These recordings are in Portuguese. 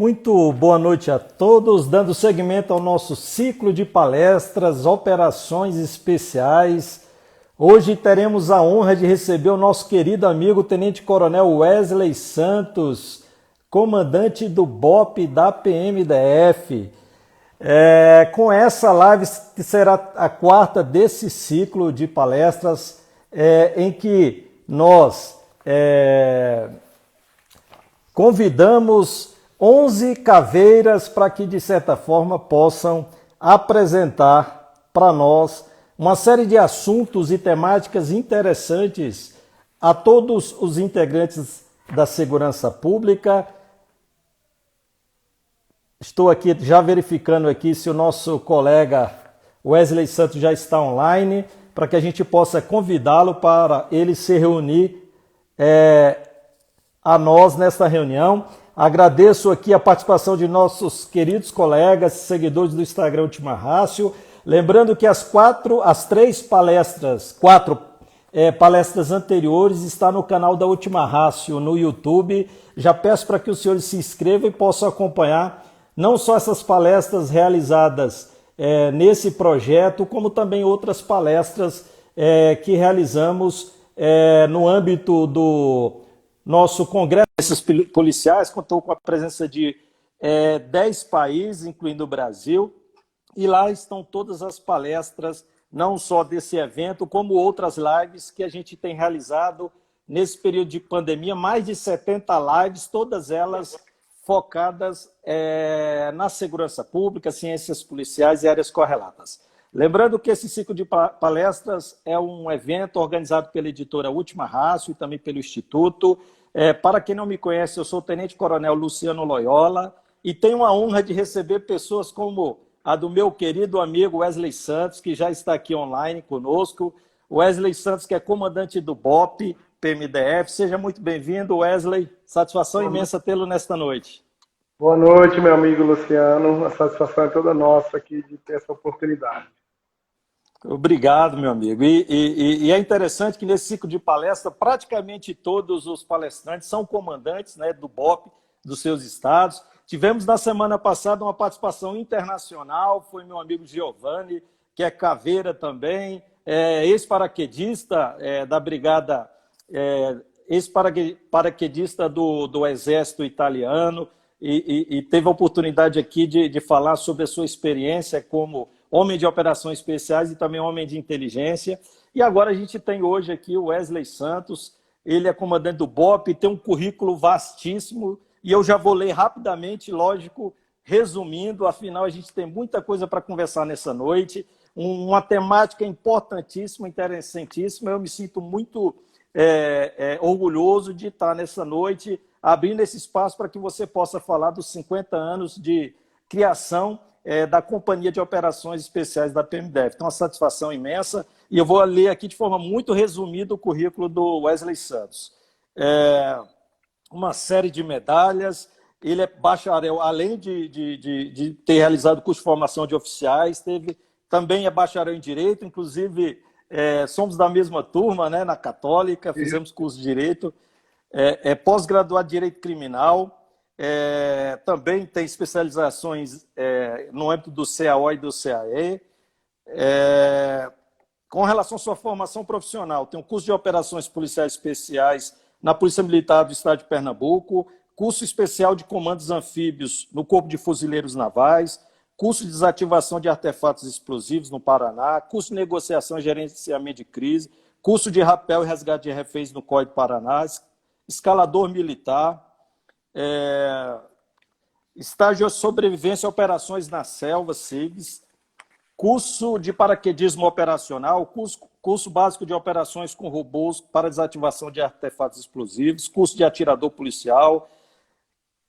Muito boa noite a todos, dando seguimento ao nosso ciclo de palestras, operações especiais. Hoje teremos a honra de receber o nosso querido amigo Tenente Coronel Wesley Santos, comandante do BOPE da PMDF. Com essa live, que será a quarta desse ciclo de palestras, em que nós convidamos 11 caveiras para que, de certa forma, possam apresentar para nós uma série de assuntos e temáticas interessantes a todos os integrantes da segurança pública. Estou aqui já verificando aqui se o nosso colega Wesley Santos já está online, para que a gente possa convidá-lo para ele se reunir a nós nesta reunião. Agradeço aqui a participação de nossos queridos colegas, seguidores do Instagram Última Rácio. Lembrando que as quatro palestras anteriores estão no canal da Última Rácio no YouTube. Já peço para que os senhores se inscrevam e possam acompanhar não só essas palestras realizadas nesse projeto, como também outras palestras que realizamos no âmbito do nosso Congresso Policiais. Contou com a presença de 10 países, incluindo o Brasil, e lá estão todas as palestras, não só desse evento, como outras lives que a gente tem realizado nesse período de pandemia, mais de 70 lives, todas elas focadas na segurança pública, ciências policiais e áreas correlatas. Lembrando que esse ciclo de palestras é um evento organizado pela editora Última Rácio e também pelo Instituto. Para quem não me conhece, eu sou o Tenente Coronel Luciano Loyola e tenho a honra de receber pessoas como a do meu querido amigo Wesley Santos, que já está aqui online conosco. Wesley Santos, que é comandante do BOPE, PMDF. Seja muito bem-vindo, Wesley. Satisfação imensa tê-lo nesta noite. Boa noite, meu amigo Luciano. A satisfação é toda nossa aqui de ter essa oportunidade. Obrigado, meu amigo. E é interessante que nesse ciclo de palestra, praticamente todos os palestrantes são comandantes, né, do BOPE, dos seus estados. Tivemos na semana passada uma participação internacional, foi meu amigo Giovanni, que é caveira também, ex-paraquedista da brigada, ex-paraquedista do Exército Italiano, e teve a oportunidade aqui de falar sobre a sua experiência como homem de operações especiais e também homem de inteligência. E agora a gente tem hoje aqui o Wesley Santos, ele é comandante do BOPE, tem um currículo vastíssimo, e eu já vou ler rapidamente, lógico, resumindo, afinal a gente tem muita coisa para conversar nessa noite, uma temática importantíssima, interessantíssima. Eu me sinto muito orgulhoso de estar nessa noite, abrindo esse espaço para que você possa falar dos 50 anos de criação da Companhia de Operações Especiais da PMDF. Então, uma satisfação imensa, e eu vou ler aqui de forma muito resumida o currículo do Wesley Santos. Uma série de medalhas, ele é bacharel, além de ter realizado curso de formação de oficiais, também é bacharel em Direito, inclusive somos da mesma turma, né, na Católica, fizemos curso de Direito, pós-graduado em Direito Criminal, também tem especializações no âmbito do CAO e do CAE. Com relação à sua formação profissional, tem um curso de Operações Policiais Especiais na Polícia Militar do Estado de Pernambuco, curso especial de comandos anfíbios no Corpo de Fuzileiros Navais, curso de desativação de artefatos explosivos no Paraná, curso de negociação e gerenciamento de crise, curso de rapel e resgate de reféns no COI do Paraná, escalador militar, estágio de sobrevivência e operações na selva, SIGS, curso de paraquedismo operacional, curso básico de operações com robôs para desativação de artefatos explosivos, curso de atirador policial,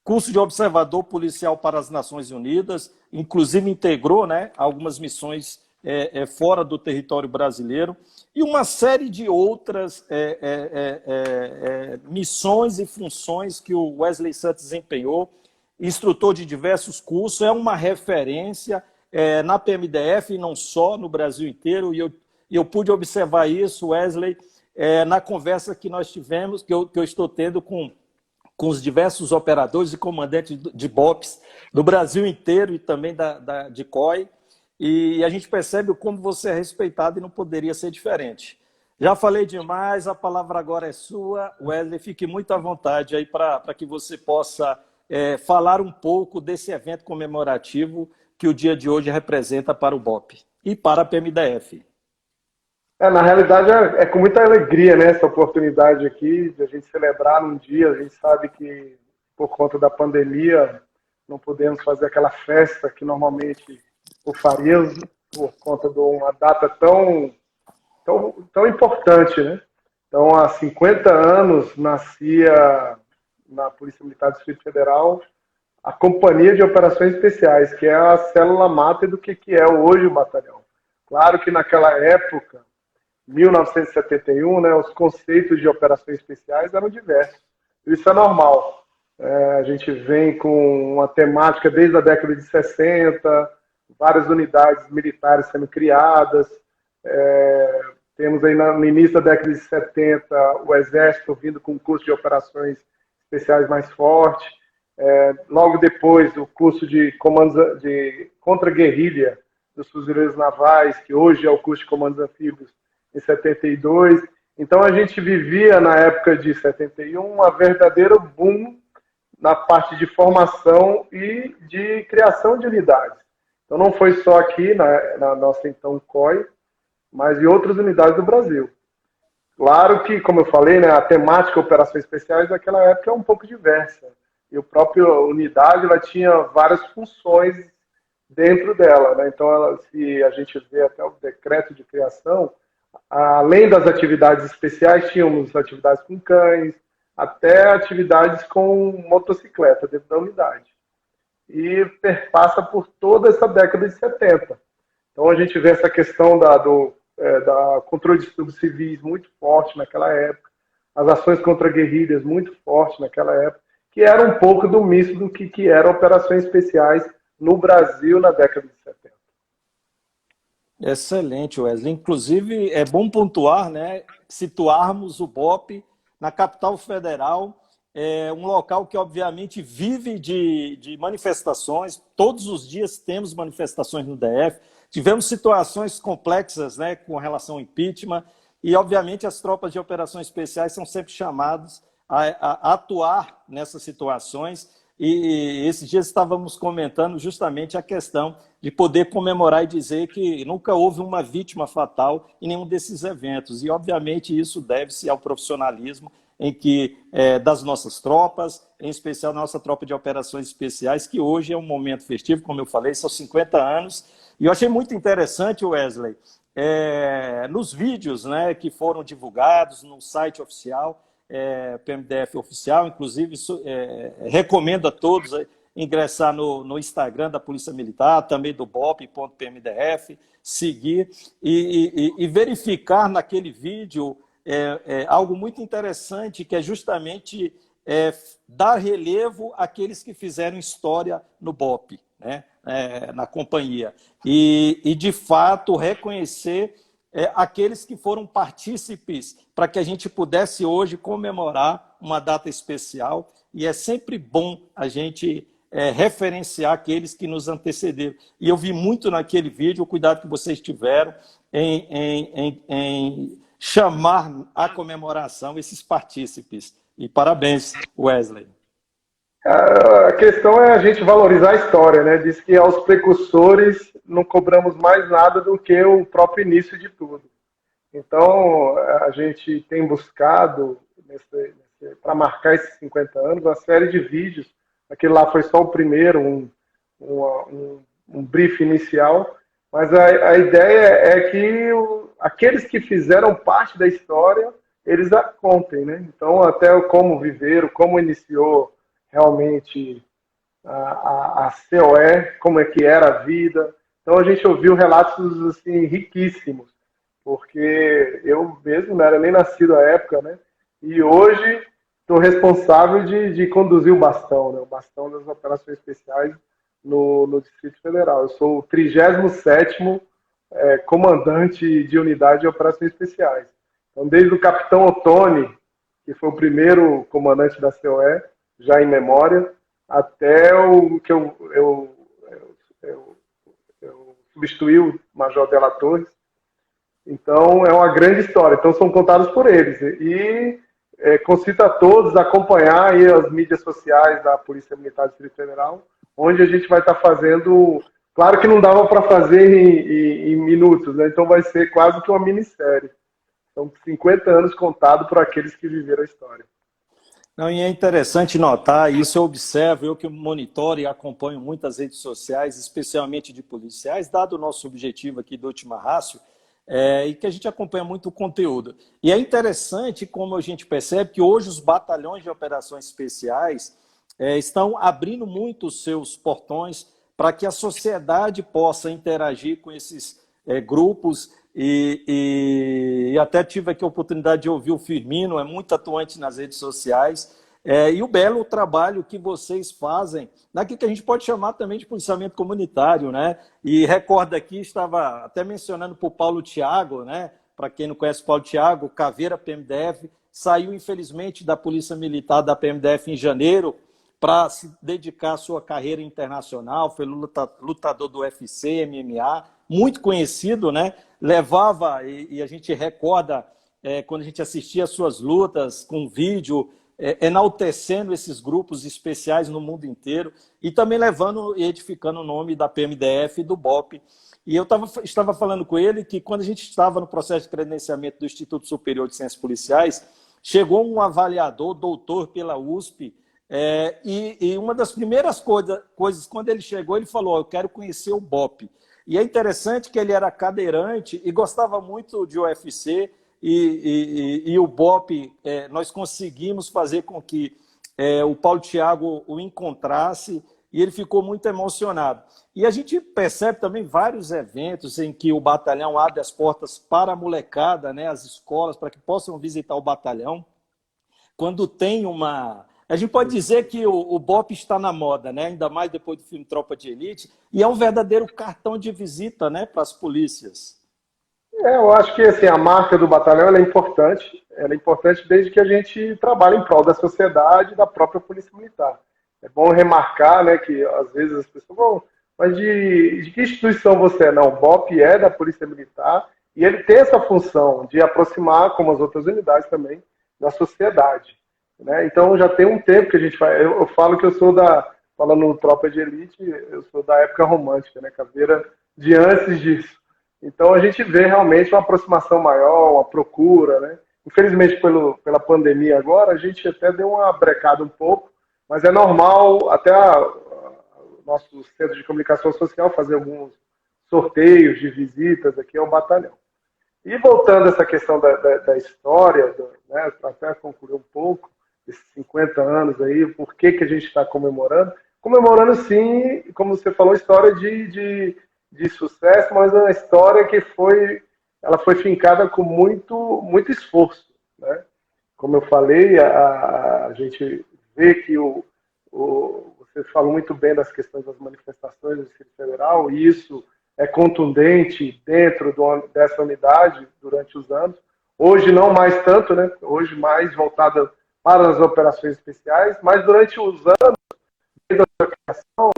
curso de observador policial para as Nações Unidas, inclusive integrou, né, algumas missões fora do território brasileiro, e uma série de outras missões e funções que o Wesley Santos desempenhou, instrutor de diversos cursos, é uma referência na PMDF, e não só, no Brasil inteiro, e eu pude observar isso, Wesley, na conversa que nós tivemos, que eu estou tendo com com os diversos operadores e comandantes de BOPs do Brasil inteiro e também de COI, e a gente percebe como você é respeitado e não poderia ser diferente. Já falei demais, a palavra agora é sua. Wesley, fique muito à vontade aí para que você possa falar um pouco desse evento comemorativo que o dia de hoje representa para o BOP e para a PMDF. Na realidade, é com muita alegria, né, essa oportunidade aqui de a gente celebrar num dia. A gente sabe que, por conta da pandemia, não podemos fazer aquela festa que normalmente o faríamos por conta de uma data tão importante, né? Então, há 50 anos, nascia na Polícia Militar do Distrito Federal a Companhia de Operações Especiais, que é a célula máter do que é hoje o batalhão. Claro que naquela época, 1971, né, os conceitos de operações especiais eram diversos. Isso é normal. A gente vem com uma temática desde a década de 60, várias unidades militares sendo criadas. Temos aí no início da década de 70 o Exército vindo com um curso de operações especiais mais forte. Logo depois, o curso de comandos de contra-guerrilha dos fuzileiros navais, que hoje é o curso de comandos anfíbios, em 72. Então, a gente vivia, na época de 71, um verdadeiro boom na parte de formação e de criação de unidades. Então, não foi só aqui, na nossa, então, COI, mas em outras unidades do Brasil. Claro que, como eu falei, né, a temática Operações Especiais naquela época é um pouco diversa. E a própria unidade ela tinha várias funções dentro dela, né? Então, se a gente vê até o decreto de criação, além das atividades especiais, tínhamos atividades com cães, até atividades com motocicleta dentro da unidade. E perpassa por toda essa década de 70. Então, a gente vê essa questão da controle de distúrbios civis muito forte naquela época, as ações contra guerrilhas muito fortes naquela época, que era um pouco do misto do que eram operações especiais no Brasil na década de 70. Excelente, Wesley. Inclusive, é bom pontuar, né, situarmos o BOP na capital federal, um local que, obviamente, vive de manifestações. Todos os dias temos manifestações no DF. Tivemos situações complexas, né, com relação ao impeachment e, obviamente, as tropas de operações especiais são sempre chamadas a atuar nessas situações. E esses dias estávamos comentando justamente a questão de poder comemorar e dizer que nunca houve uma vítima fatal em nenhum desses eventos. E, obviamente, isso deve-se ao profissionalismo das nossas tropas, em especial nossa tropa de operações especiais, que hoje é um momento festivo, como eu falei, são 50 anos. E eu achei muito interessante, Wesley, nos vídeos, né, que foram divulgados no site oficial, PMDF Oficial, inclusive recomendo a todos ingressar no Instagram da Polícia Militar, também do BOP.PMDF, seguir e verificar naquele vídeo algo muito interessante, que é justamente dar relevo àqueles que fizeram história no BOP, né, na companhia, e de fato reconhecer aqueles que foram partícipes para que a gente pudesse hoje comemorar uma data especial, e é sempre bom a gente referenciar aqueles que nos antecederam. E eu vi muito naquele vídeo o cuidado que vocês tiveram em chamar à comemoração esses partícipes. E parabéns, Wesley. A questão é a gente valorizar a história, né? Diz que aos precursores não cobramos mais nada do que o próprio início de tudo. Então, a gente tem buscado, para marcar esses 50 anos, uma série de vídeos. Aquele lá foi só o primeiro, um brief inicial, mas a ideia é que aqueles que fizeram parte da história, eles a contem, né? Então, até como viveram, como iniciou realmente a COE, como é que era a vida. Então a gente ouviu relatos assim riquíssimos, porque eu mesmo não era nem nascido à época, né? E hoje estou responsável de conduzir o bastão, né? O bastão das operações especiais no Distrito Federal. Eu sou o 37º comandante de unidade de operações especiais. Então, desde o capitão Ottoni, que foi o primeiro comandante da COE, já em memória, até o que eu substituí o Major Della Torres. Então, é uma grande história. Então, são contados por eles. E concito a todos acompanhar aí as mídias sociais da Polícia Militar do Distrito Federal, onde a gente vai estar fazendo... Claro que não dava para fazer em minutos, né? Então vai ser quase que uma minissérie. São 50 anos contados por aqueles que viveram a história. Não, e é interessante notar, isso eu observo, eu que monitoro e acompanho muitas redes sociais, especialmente de policiais, dado o nosso objetivo aqui do Última Ratio, e que a gente acompanha muito o conteúdo. E é interessante como a gente percebe que hoje os batalhões de operações especiais estão abrindo muito os seus portões para que a sociedade possa interagir com esses grupos e até tive aqui a oportunidade de ouvir o Firmino, é muito atuante nas redes sociais, e o belo trabalho que vocês fazem naquilo que a gente pode chamar também de policiamento comunitário, né? E recordo aqui, estava até mencionando para o Paulo Thiago, né? Para quem não conhece o Paulo Thiago, Caveira PMDF, saiu infelizmente da Polícia Militar da PMDF em janeiro para se dedicar à sua carreira internacional, foi lutador do UFC, MMA, muito conhecido, né? Levava, e a gente recorda, quando a gente assistia às suas lutas com vídeo, enaltecendo esses grupos especiais no mundo inteiro e também levando e edificando o nome da PMDF e do BOP. E eu estava falando com ele que quando a gente estava no processo de credenciamento do Instituto Superior de Ciências Policiais, chegou um avaliador, doutor pela USP, e uma das primeiras coisas, quando ele chegou, ele falou, eu quero conhecer o BOP. E é interessante que ele era cadeirante e gostava muito de UFC, e o BOP, nós conseguimos fazer com que o Paulo Thiago o encontrasse e ele ficou muito emocionado. E a gente percebe também vários eventos em que o batalhão abre as portas para a molecada, né, as escolas, para que possam visitar o batalhão. Quando tem uma... A gente pode dizer que o BOP está na moda, né? Ainda mais depois do filme Tropa de Elite, e é um verdadeiro cartão de visita, né, para as polícias. Eu acho que assim, a marca do batalhão ela é importante. Ela é importante desde que a gente trabalhe em prol da sociedade e da própria Polícia Militar. É bom remarcar, né, que às vezes as pessoas vão, mas de que instituição você é? Não, o BOP é da Polícia Militar e ele tem essa função de aproximar, como as outras unidades também, da sociedade. Né? Então já tem um tempo que a gente faz. Eu falo que eu sou falando no Tropa de Elite, eu sou da época romântica, né, Caveira, de antes disso. Então a gente vê realmente uma aproximação maior, uma procura, né? Infelizmente pela pandemia agora a gente até deu uma brecada um pouco, mas é normal até o nosso centro de comunicação social fazer alguns sorteios de visitas aqui ao batalhão. E voltando a essa questão da história, né, para até concluir um pouco, esses 50 anos aí, por que a gente está comemorando? Comemorando, sim, como você falou, história de sucesso, mas é uma história que ela foi fincada com muito esforço. Né? Como eu falei, a gente vê que você falou muito bem das questões das manifestações do Distrito Federal, e isso é contundente dentro dessa unidade durante os anos. Hoje não mais tanto, né? Hoje mais voltada para as operações especiais, mas durante os anos, desde a sua criação,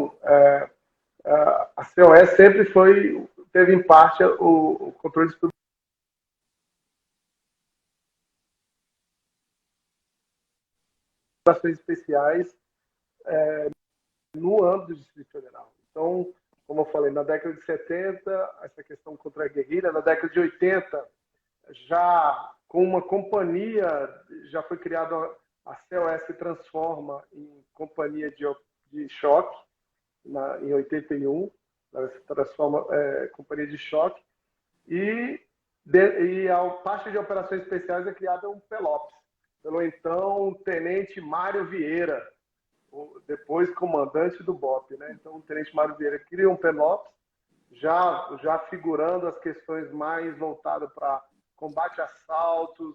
a COE sempre teve em parte o controle de operações especiais no âmbito do Distrito Federal. Então, como eu falei, na década de 70, essa questão contra a guerrilha, na década de 80, já com uma companhia, já foi criada a COS se transforma em companhia de choque, em 81, ela se transforma em companhia de choque, e a parte de operações especiais é criada um PELOPS, pelo então tenente Mário Vieira, depois comandante do BOP. Né? Então o tenente Mário Vieira cria um PELOPS, já figurando as questões mais voltadas para combate a assaltos,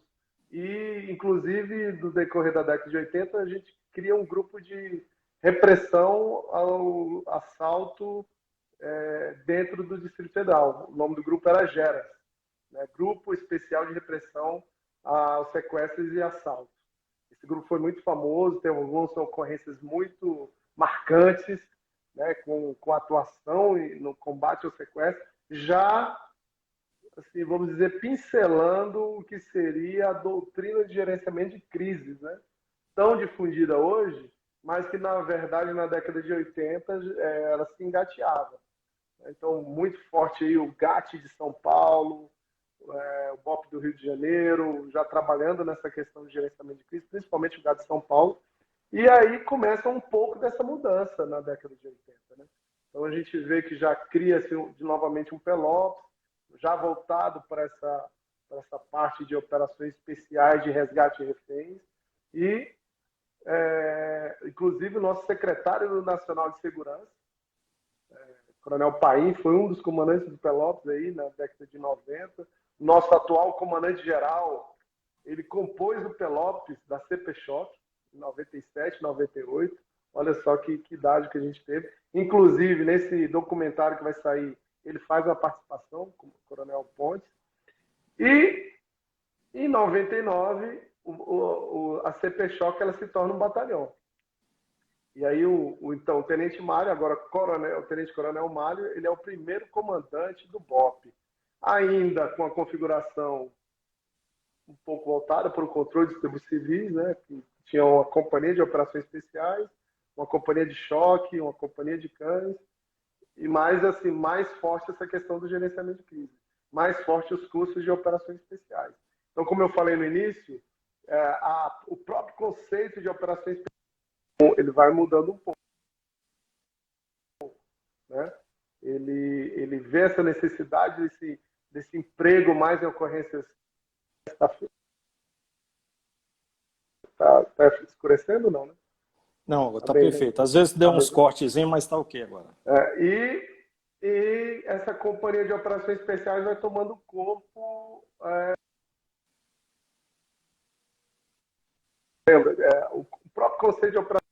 e inclusive no decorrer da década de 80 a gente cria um grupo de repressão ao assalto dentro do Distrito Federal. O nome do grupo era GERAS, né? Grupo Especial de Repressão aos Sequestros e Assaltos. Esse grupo foi muito famoso, tem algumas ocorrências muito marcantes, né, com atuação no combate ao sequestro, já, assim, vamos dizer, pincelando o que seria a doutrina de gerenciamento de crises, né, tão difundida hoje, mas que, na verdade, na década de 80, ela se engateava. Então, muito forte aí o GAT de São Paulo, o BOP do Rio de Janeiro, já trabalhando nessa questão de gerenciamento de crise, principalmente o GAT de São Paulo. E aí começa um pouco dessa mudança na década de 80. Né? Então, a gente vê que já cria-se novamente um Pelops, já voltado para essa parte de operações especiais de resgate de reféns. E, inclusive, o nosso secretário nacional de segurança, Coronel Paim, foi um dos comandantes do Pelops aí na década de 90. Nosso atual comandante-geral, ele compôs o Pelops da CPChoc, em 97, 98. Olha só que idade que a gente teve. Inclusive, nesse documentário que vai sair, ele faz uma participação com o Coronel Pontes. E, em 99, a CPChoc ela se torna um batalhão. E aí então, o Tenente Mário, agora o Tenente Coronel Mário, ele é o primeiro comandante do BOP. Ainda com a configuração um pouco voltada para o controle de tribos civis, né, que tinha uma companhia de operações especiais, uma companhia de choque, uma companhia de cães, e mais forte essa questão do gerenciamento de crise, mais forte os cursos de operações especiais. Então, como eu falei no início, o próprio conceito de operações especiais ele vai mudando um pouco, né? Ele vê essa necessidade desse emprego mais em ocorrências. Tá escurecendo, não, né? Não, está bem, perfeito. Né? Às vezes deu uns cortezinhos, mas está ok agora. E essa companhia de operações especiais vai tomando corpo. O próprio conceito de operações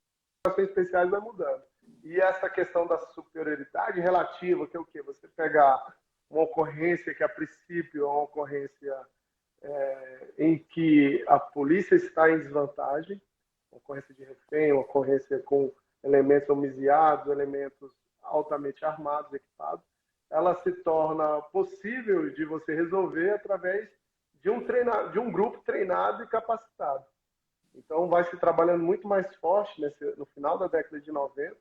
especiais vai mudando. E essa questão da superioridade relativa, que é o quê? Você pegar uma ocorrência que, a princípio, é uma ocorrência em que a polícia está em desvantagem, uma ocorrência de refém, uma ocorrência com elementos homiziados, elementos altamente armados, equipados, ela se torna possível de você resolver através de um grupo treinado e capacitado. Então, vai se trabalhando muito mais forte no final da década de 90,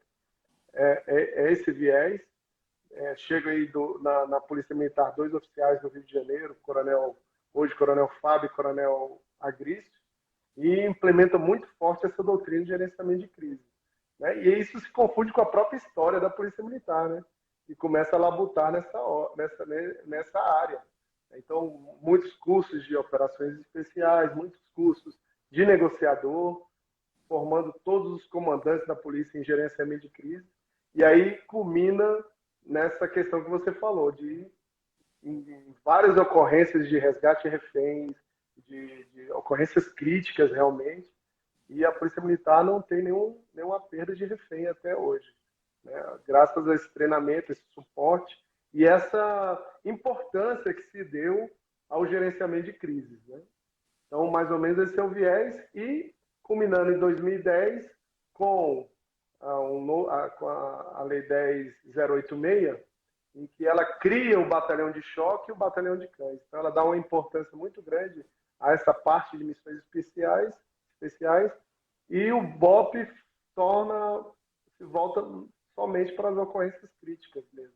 esse viés. Chega aí na Polícia Militar 2 oficiais do Rio de Janeiro, hoje Coronel Fábio e Coronel Agrício, e implementa muito forte essa doutrina de gerenciamento de crise. Né? E isso se confunde com a própria história da Polícia Militar, né? E começa a labutar nessa área. Então, muitos cursos de operações especiais, muitos cursos de negociador, formando todos os comandantes da polícia em gerenciamento de crise. E aí culmina nessa questão que você falou, em várias ocorrências de resgate de reféns, de ocorrências críticas realmente, e a Polícia Militar não tem nenhuma perda de refém até hoje. Né? Graças a esse treinamento, esse suporte e essa importância que se deu ao gerenciamento de crises. Né? Então, mais ou menos esse é o viés, e culminando em 2010 com a Lei 10.086, em que ela cria o batalhão de choque e o batalhão de cães. Então, ela dá uma importância muito grande a essa parte de missões especiais, e o BOP se volta somente para as ocorrências críticas mesmo.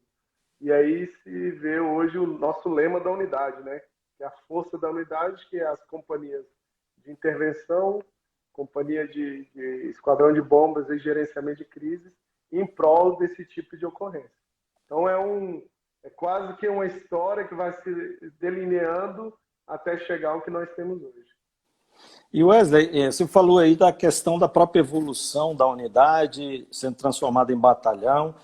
E aí se vê hoje o nosso lema da unidade, né? Que é a força da unidade, que é as companhias de intervenção, companhia de esquadrão de bombas e gerenciamento de crises, em prol desse tipo de ocorrência. Então é quase que uma história que vai se delineando até chegar ao que nós temos hoje. E Wesley, você falou aí da questão da própria evolução da unidade, sendo transformada em batalhão,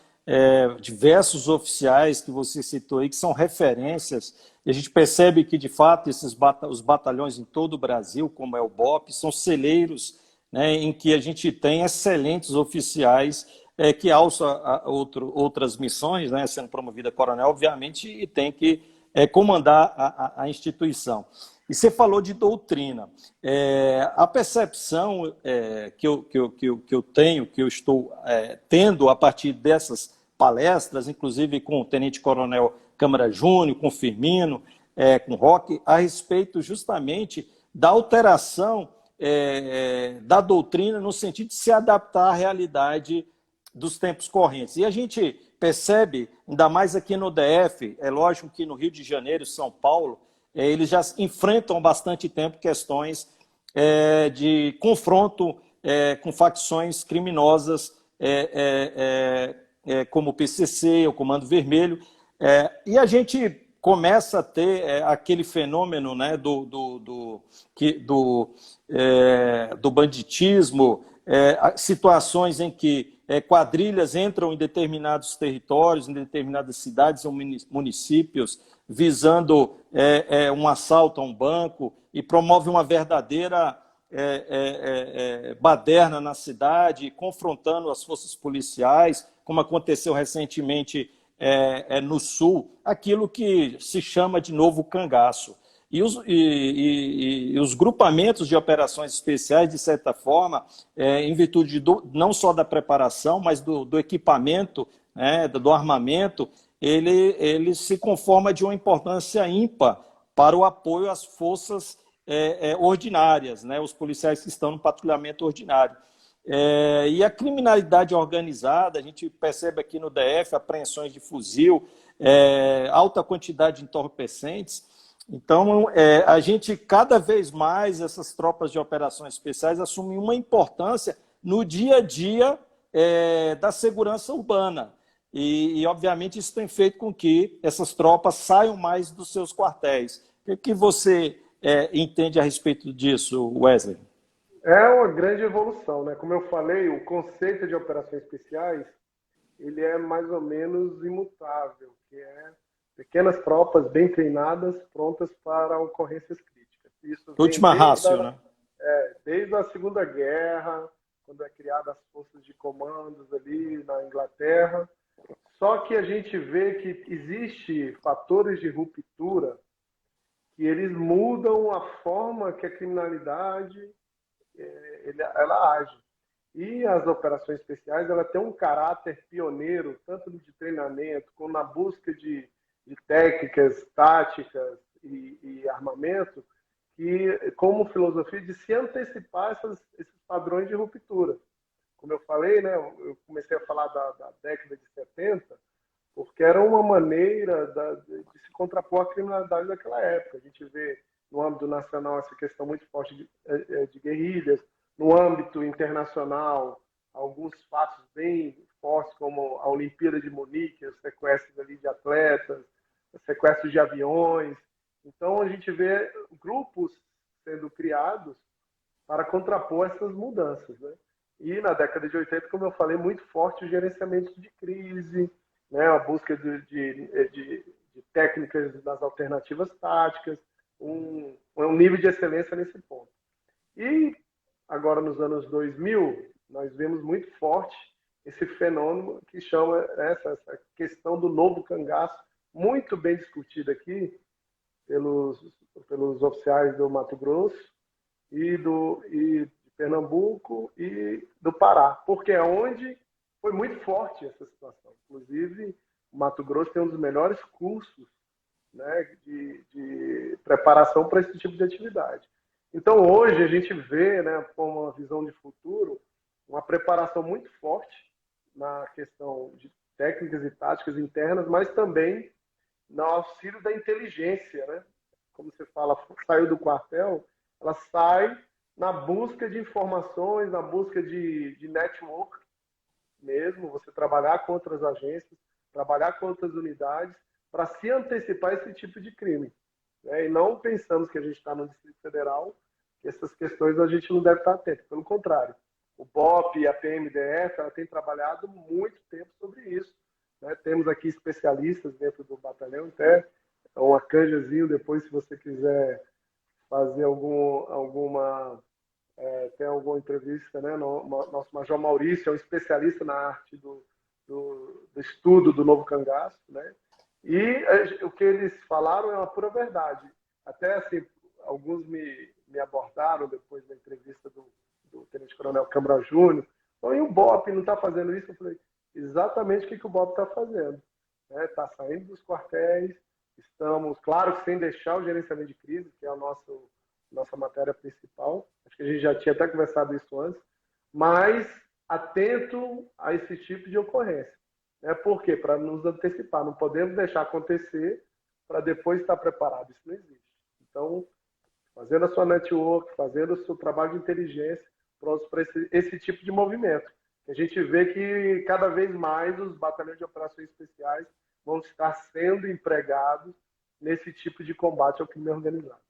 diversos oficiais que você citou aí, que são referências, e a gente percebe que, de fato, os batalhões em todo o Brasil, como é o BOP, são celeiros, né, em que a gente tem excelentes oficiais que alçam outras missões, né, sendo promovida a coronel, obviamente, e tem que comandar a instituição. E você falou de doutrina. A percepção que eu tenho, que eu estou tendo a partir dessas palestras, inclusive com o Tenente-Coronel Câmara Júnior, com o Firmino, com o Roque, a respeito justamente da alteração da doutrina no sentido de se adaptar à realidade dos tempos correntes. E a gente percebe, ainda mais aqui no DF, é lógico que no Rio de Janeiro e São Paulo, eles já enfrentam há bastante tempo questões de confronto com facções criminosas como o PCC, o Comando Vermelho, e a gente começa a ter aquele fenômeno, né, do banditismo, situações em que quadrilhas entram em determinados territórios, em determinadas cidades ou municípios, visando um assalto a um banco e promove uma verdadeira baderna na cidade, confrontando as forças policiais, como aconteceu recentemente no Sul, aquilo que se chama de novo cangaço. E os grupamentos de operações especiais, de certa forma, em virtude não só da preparação, mas do equipamento, né, do armamento, ele se conforma de uma importância ímpar para o apoio às forças ordinárias, né, os policiais que estão no patrulhamento ordinário. E a criminalidade organizada, a gente percebe aqui no DF apreensões de fuzil, alta quantidade de entorpecentes. Então, a gente, cada vez mais, essas tropas de operações especiais assumem uma importância no dia a dia da segurança urbana. E, obviamente, isso tem feito com que essas tropas saiam mais dos seus quartéis. O que você entende a respeito disso, Wesley? É uma grande evolução, né? Como eu falei, o conceito de operações especiais, ele é mais ou menos imutável, que é pequenas tropas bem treinadas, prontas para ocorrências críticas. Isso vem Última rácio, né? desde a Segunda Guerra, quando é criada as forças de comandos ali na Inglaterra. Só que a gente vê que existe fatores de ruptura que eles mudam a forma que a criminalidade ela age. E as operações especiais, ela tem um caráter pioneiro, tanto de treinamento, como na busca de técnicas, táticas e armamento, que como filosofia de se antecipar esses padrões de ruptura. Como eu falei, né, eu comecei a falar da década de 70, porque era uma maneira de se contrapor à criminalidade daquela época. A gente vê no âmbito nacional essa questão muito forte de guerrilhas, no âmbito internacional, alguns fatos bem fortes, como a Olimpíada de Munique, os sequestros ali de atletas, os sequestros de aviões. Então, a gente vê grupos sendo criados para contrapor essas mudanças, né? E na década de 80, como eu falei, muito forte o gerenciamento de crise, né? A busca de técnicas das alternativas táticas, um nível de excelência nesse ponto. E agora, nos anos 2000, nós vemos muito forte esse fenômeno que chama essa questão do novo cangaço, muito bem discutida aqui pelos oficiais do Mato Grosso e de Pernambuco e do Pará, porque é onde foi muito forte essa situação. Inclusive, o Mato Grosso tem um dos melhores cursos, né, de preparação para esse tipo de atividade. Então, hoje, a gente vê, né, com uma visão de futuro, uma preparação muito forte na questão de técnicas e táticas internas, mas também no auxílio da inteligência, né? Como você fala, saiu do quartel, ela sai na busca de informações, na busca de network mesmo, você trabalhar com outras agências, trabalhar com outras unidades, para se antecipar esse tipo de crime. Né? E não pensamos que a gente está no Distrito Federal, que essas questões a gente não deve estar atento. Pelo contrário, o BOP e a PMDF ela tem trabalhado muito tempo sobre isso. Né? Temos aqui especialistas dentro do batalhão, até um arcanjazinho, depois, se você quiser fazer tem alguma entrevista, né? Nosso Major Maurício é um especialista na arte do estudo do novo cangaço, né? o que eles falaram é uma pura verdade. Até assim, alguns me abordaram depois da entrevista do Tenente Coronel Câmara Júnior. Então, e o BOP não está fazendo isso? Eu falei, exatamente o que o BOP está fazendo. Está saindo dos quartéis, estamos, claro, sem deixar o gerenciamento de crise, que é a nossa matéria principal. Acho que a gente já tinha até conversado isso antes, mas atento a esse tipo de ocorrência. Por quê? Para nos antecipar. Não podemos deixar acontecer para depois estar preparado. Isso não existe. Então, fazendo a sua network, fazendo o seu trabalho de inteligência, prontos para esse tipo de movimento. A gente vê que cada vez mais os batalhões de operações especiais vão estar sendo empregados nesse tipo de combate ao crime organizado.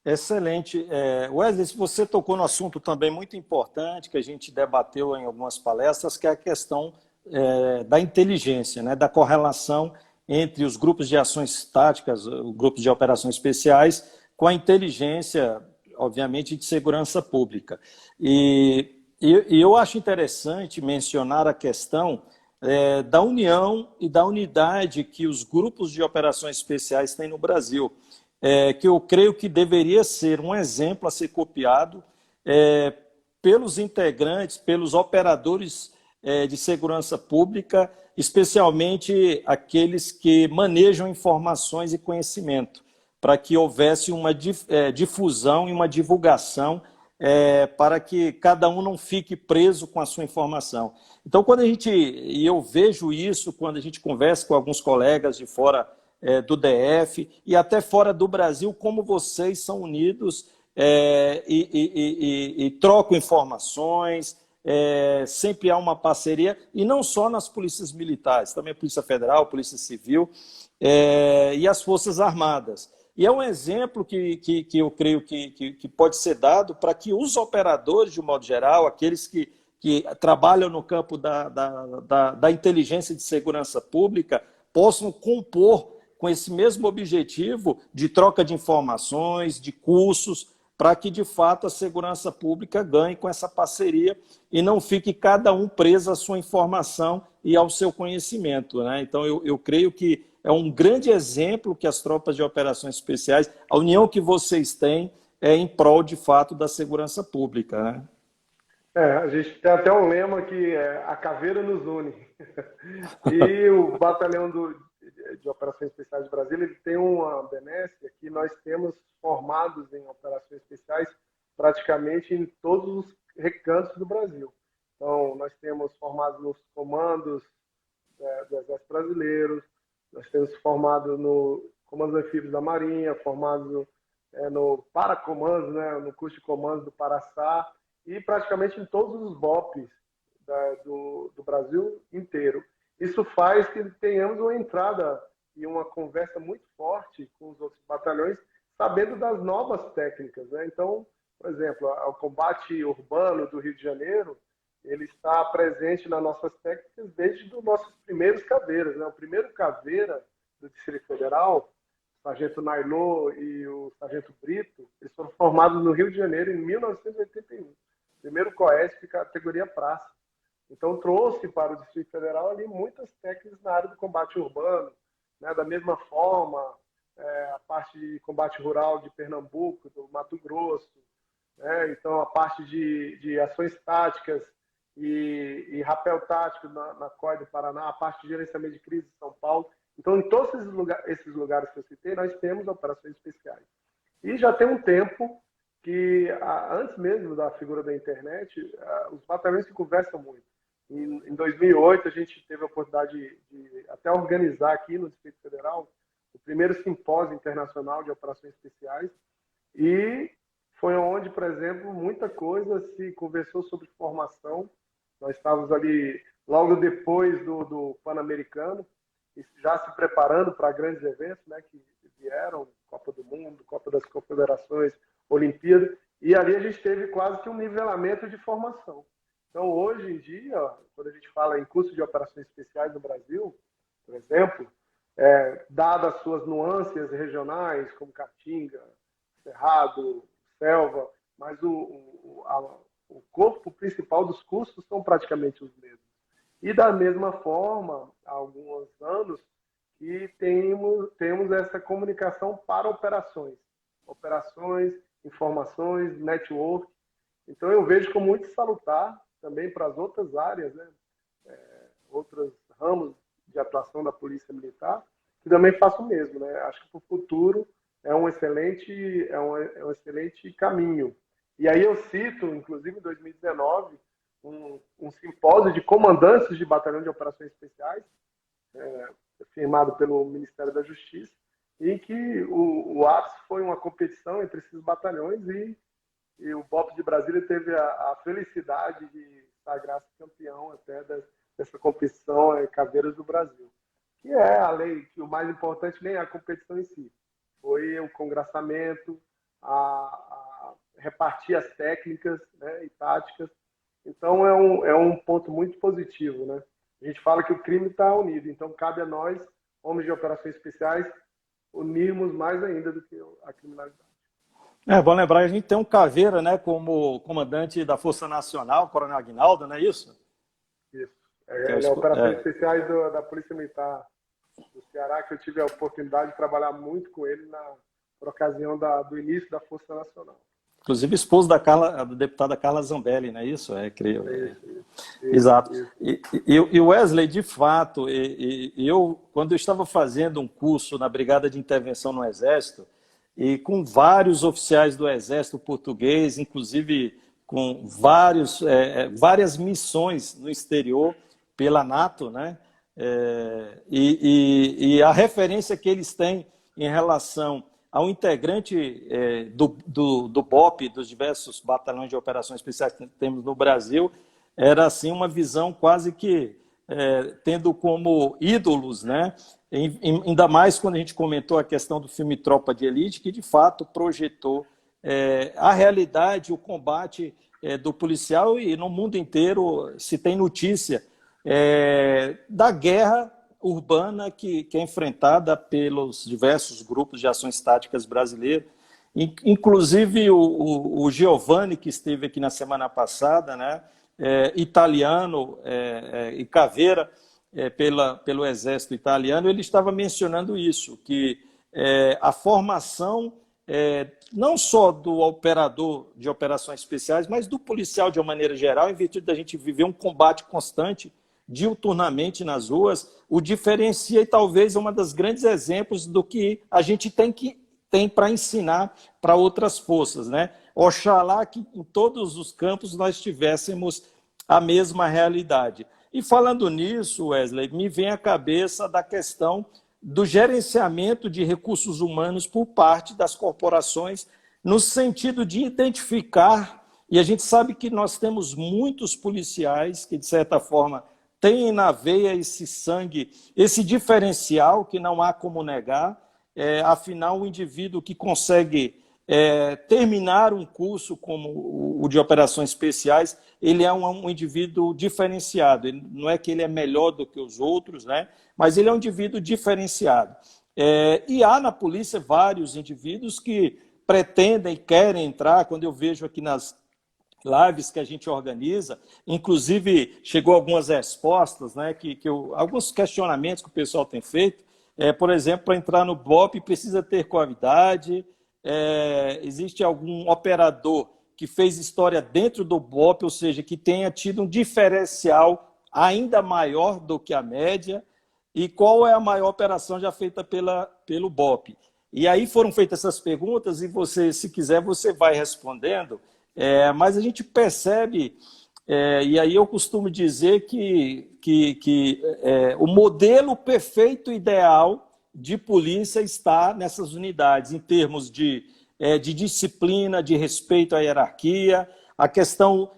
Excelente. Wesley, você tocou no assunto também muito importante, que a gente debateu em algumas palestras, que é a questão da inteligência, né, da correlação entre os grupos de ações táticas, os grupos de operações especiais, com a inteligência, obviamente, de segurança pública. E eu acho interessante mencionar a questão da união e da unidade que os grupos de operações especiais têm no Brasil, que eu creio que deveria ser um exemplo a ser copiado pelos integrantes, pelos operadores de segurança pública, especialmente aqueles que manejam informações e conhecimento, para que houvesse uma difusão e uma divulgação para que cada um não fique preso com a sua informação. Então, e eu vejo isso quando a gente conversa com alguns colegas de fora do DF e até fora do Brasil, como vocês são unidos e trocam informações, sempre há uma parceria, e não só nas polícias militares, também a Polícia Federal, a Polícia Civil e as Forças Armadas. E é um exemplo que eu creio que pode ser dado para que os operadores, de um modo geral, aqueles que trabalham no campo da inteligência de segurança pública, possam compor com esse mesmo objetivo de troca de informações, de cursos, para que, de fato, a segurança pública ganhe com essa parceria e não fique cada um preso à sua informação e ao seu conhecimento, né? Então, eu creio que é um grande exemplo que as tropas de operações especiais, a união que vocês têm em prol, de fato, da segurança pública, né? A gente tem até um lema que é a caveira nos une. E o batalhão de operações especiais de Brasília, ele tem uma benesse que nós temos formados em operações especiais praticamente em todos os recantos do Brasil. Então, nós temos formados nos comandos do Exército Brasileiro, nós temos formado no Comandos Anfíbios da Marinha, formados no Paracomandos, né, no curso de comandos do Paraçá, e praticamente em todos os BOPs do Brasil inteiro. Isso faz que tenhamos uma entrada e uma conversa muito forte com os outros batalhões, sabendo das novas técnicas, né? Então, por exemplo, o combate urbano do Rio de Janeiro, ele está presente nas nossas técnicas desde os nossos primeiros caveiras, né? O primeiro caveira do Distrito Federal, o Sargento Nailô e o Sargento Brito, eles foram formados no Rio de Janeiro em 1981. Primeiro COESP, categoria praça. Então, trouxe para o Distrito Federal ali muitas técnicas na área do combate urbano, né? Da mesma forma, a parte de combate rural de Pernambuco, do Mato Grosso, né? Então, a parte de ações táticas e rapel tático na COI do Paraná, a parte de gerenciamento de crise de São Paulo. Então, em todos esses lugares que eu citei, nós temos operações especiais. E já tem um tempo que, antes mesmo da figura da internet, os batalhões se conversam muito. Em 2008, a gente teve a oportunidade de até organizar aqui no Distrito Federal o primeiro simpósio internacional de operações especiais, e foi onde, por exemplo, muita coisa se conversou sobre formação. Nós estávamos ali logo depois do Pan-Americano, já se preparando para grandes eventos, né, que vieram, Copa do Mundo, Copa das Confederações, Olimpíada, e ali a gente teve quase que um nivelamento de formação. Então, hoje em dia, quando a gente fala em curso de operações especiais no Brasil, por exemplo, dadas as suas nuances regionais, como Caatinga, Cerrado, Selva, mas o corpo principal dos cursos são praticamente os mesmos. E da mesma forma, há alguns anos, que temos essa comunicação para operações, informações, network. Então eu vejo como muito salutar também para as outras áreas, né? Outros ramos de atuação da Polícia Militar, que também façam o mesmo, né? Acho que para o futuro é um excelente caminho. E aí eu cito, inclusive em 2019, um simpósio de comandantes de batalhão de operações especiais, firmado pelo Ministério da Justiça, em que o ápice foi uma competição entre esses batalhões e o BOP de Brasília teve a felicidade de sagrar-se campeão até dessa competição Caveiras do Brasil. Que é a lei, que o mais importante nem é a competição em si, foi o congraçamento, a repartir as técnicas, né, e táticas. Então é um ponto muito positivo, né? A gente fala que o crime está unido, então cabe a nós, homens de operações especiais, unirmos mais ainda do que a criminalidade. Bom lembrar, a gente tem um Caveira, né, como comandante da Força Nacional, Coronel Aguinaldo, não é isso? Isso. Ele é operações especiais da Polícia Militar do Ceará, que eu tive a oportunidade de trabalhar muito com ele por ocasião do início da Força Nacional. Inclusive esposo da deputada Carla Zambelli, não é isso? Creio. Exato. E Wesley, de fato, quando eu estava fazendo um curso na Brigada de Intervenção no Exército, e com vários oficiais do Exército português, inclusive com várias missões no exterior pela NATO, né? E a referência que eles têm em relação ao integrante do BOP, dos diversos batalhões de operações especiais que temos no Brasil, era assim uma visão quase que tendo como ídolos, né? Ainda mais quando a gente comentou a questão do filme Tropa de Elite, que de fato projetou a realidade, o combate do policial, e no mundo inteiro se tem notícia da guerra urbana que é enfrentada pelos diversos grupos de ações táticas brasileiros. Inclusive o Giovanni, que esteve aqui na semana passada, né, italiano e Caveira, pelo exército italiano, ele estava mencionando isso, que a formação não só do operador de operações especiais, mas do policial de uma maneira geral, em virtude da gente viver um combate constante, diuturnamente nas ruas, o diferencia e talvez é uma das grandes exemplos do que a gente tem para ensinar para outras forças, né? Oxalá que em todos os campos nós tivéssemos a mesma realidade. E falando nisso, Wesley, me vem à cabeça da questão do gerenciamento de recursos humanos por parte das corporações, no sentido de identificar, e a gente sabe que nós temos muitos policiais que, de certa forma, têm na veia esse sangue, esse diferencial que não há como negar. Afinal, o indivíduo que consegue terminar um curso como o de operações especiais, ele é um indivíduo diferenciado. Ele, não é que ele é melhor do que os outros, né? Mas ele é um indivíduo diferenciado. E há na polícia vários indivíduos que pretendem e querem entrar. Quando eu vejo aqui nas lives que a gente organiza, inclusive chegou algumas respostas, né, alguns questionamentos que o pessoal tem feito. Por exemplo, para entrar no BOP precisa ter qualidade. Existe algum operador que fez história dentro do BOP, ou seja, que tenha tido um diferencial ainda maior do que a média, e qual é a maior operação já feita pelo BOP? E aí foram feitas essas perguntas, e você, se quiser, você vai respondendo, mas a gente percebe, e aí eu costumo dizer que o modelo perfeito ideal de polícia está nessas unidades, em termos de disciplina, de respeito à hierarquia, a questão